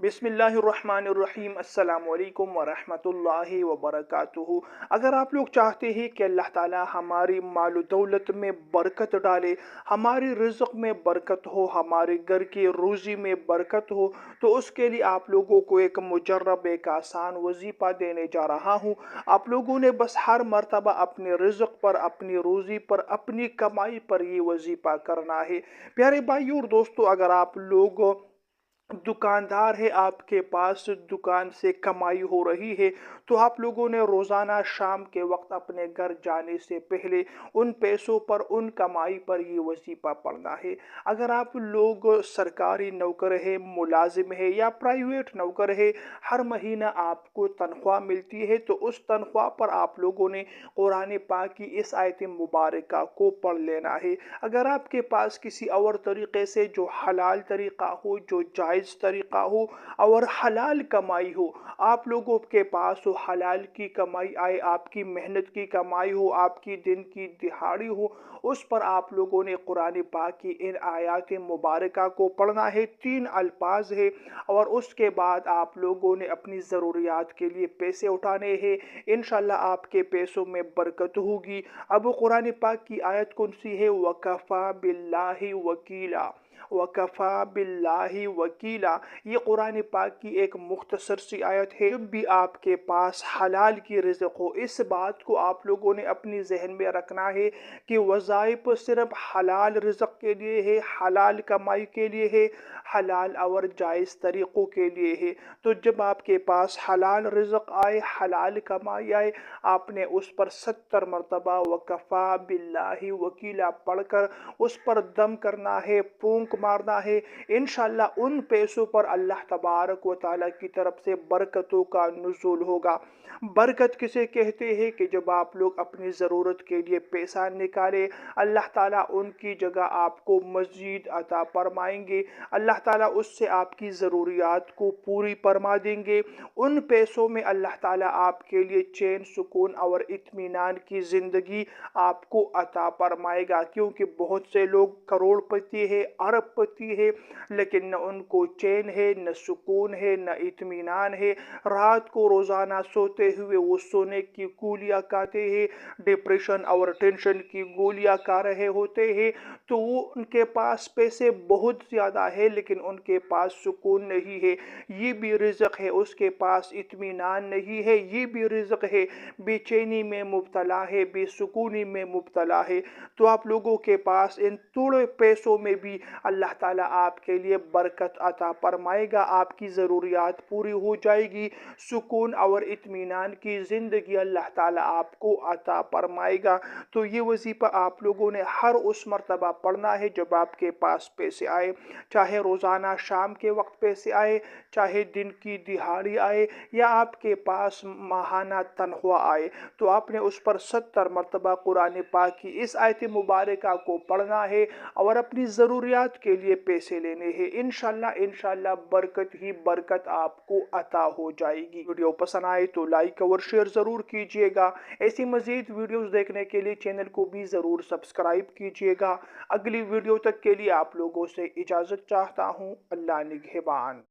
बिस्मिल्लाहिर्रहमानिर्रहीम अस्सलामु अलैकुम वरहमतुल्लाहि वबरकातुहू। अगर आप लोग चाहते हैं कि अल्लाह ताला हमारी माल दौलत में बरकत डाले, हमारी रिज़्क़ में बरकत हो, हमारे घर की रोज़ी में बरकत हो, तो उसके लिए आप लोगों को एक मुजर्रब एक आसान वजीफ़ा देने जा रहा हूँ। आप लोगों ने बस हर मर्तबा अपने रिज़्क़ पर, अपनी रोज़ी पर, अपनी कमाई पर ये वजीफ़ा करना है। प्यारे भाइयों और दोस्तों, अगर आप लोग दुकानदार है, आपके पास दुकान से कमाई हो रही है, तो आप लोगों ने रोज़ाना शाम के वक्त अपने घर जाने से पहले उन पैसों पर, उन कमाई पर ये वजीफ़ा पढ़ना है। अगर आप लोग सरकारी नौकर है, मुलाजिम है या प्राइवेट नौकर है, हर महीना आपको तनख्वाह मिलती है, तो उस तनख्वाह पर आप लोगों ने कुरान पाक की इस आयत मुबारका को पढ़ लेना है। अगर आपके पास किसी और तरीक़े से जो हलाल तरीक़ा हो, जो जायज़ तरीक़ा हो और हलाल कमाई हो, आप लोगों के पास हो, हलाल की कमाई आए, आपकी मेहनत की कमाई हो, आपकी दिन की दिहाड़ी हो, उस पर आप लोगों ने कुरान पाक की इन आयात मुबारका को पढ़ना है। 3 अल्फाज है और उसके बाद आप लोगों ने अपनी ज़रूरियात के लिए पैसे उठाने हैं। इंशाअल्लाह आपके पैसों में बरकत होगी। अब कुरान पाक की आयत कौन सी है? वकफ़ा बिल्लाहि वकीला, वकफ़ा बिल्लाहि वकीला। ये कुरान पाक की एक मुख्तसर सी आयत है। जब भी आपके पास हलाल की रिज़्क़ हो, इस बात को आप लोगों ने अपनी जहन में रखना है कि वज़ाइफ सिर्फ हलाल रिज़्क़ के लिए है, हलाल कमाई के लिए है, हलाल और जायज़ तरीक़ों के लिए है। तो जब आपके पास हलाल रिज़्क़ आए, हलाल कमाई आए, आपने उस पर 70 मरतबा वकफ़ा बिल्लाहि वकीला पढ़कर उस पर दम करना है, फूंक मारना है। इंशाअल्लाह उन पैसों पर अल्लाह तबारक व तआला की तरफ से बरकतों का नुज़ूल होगा। बरकत किसे कहते हैं? कि जब आप लोग अपनी ज़रूरत के लिए पैसा निकालें, अल्लाह ताला उनकी जगह आपको मज़ीद अता फरमाएंगे। अल्लाह ताला उससे आपकी ज़रूरियात को पूरी फरमा देंगे। उन पैसों में अल्लाह ताला आपके लिए चैन, सुकून और इत्मीनान की ज़िंदगी आपको अता फरमाएगा। क्योंकि बहुत से लोग करोड़पति है, अरबपति है, लेकिन न उनको चैन है, न सुकून है, न इत्मीनान है। रात को रोज़ाना सोते हुए वो सोने की गोलियां खाते हैं, डिप्रेशन और टेंशन की गोलियां खा रहे होते हैं। तो वो उनके पास पैसे बहुत ज़्यादा है, लेकिन उनके पास सुकून नहीं है। ये भी रिज़्क़ है, उसके पास इत्मीनान नहीं है, ये भी रिज़्क़ है, बेचैनी में मुब्तला है, बेसुकूनी में मुब्तला है। तो आप लोगों के पास इन थोड़े पैसों में भी अल्लाह ताला आपके लिए बरकत अता फरमाएगा, आपकी ज़रूरियात पूरी हो जाएगी, सुकून और इत्मीनान की ज़िंदगी अल्लाह ताला आपको अता फरमाएगा। तो ये वजीफ़ा आप लोगों ने हर उस मर्तबा पढ़ना है जब आपके पास पैसे आए, चाहे रोज़ाना शाम के वक्त पैसे आए, चाहे दिन की दिहाड़ी आए, या आपके पास माहाना तनख्वाह आए। तो आपने उस पर 70 मरतबा कुरान पाक की इस आयत मुबारका को पढ़ना है और अपनी ज़रूरियात के लिए पैसे लेने हैं। इंशाअल्लाह इंशाअल्लाह बरकत ही बरकत आपको अता हो जाएगी। वीडियो पसंद आए तो लाइक और शेयर ज़रूर कीजिएगा। ऐसी मज़ीद वीडियोज़ देखने के लिए चैनल को भी ज़रूर सब्सक्राइब कीजिएगा। अगली वीडियो तक के लिए आप लोगों से इजाज़त चाहता हूँ। अल्लाह निगहबान।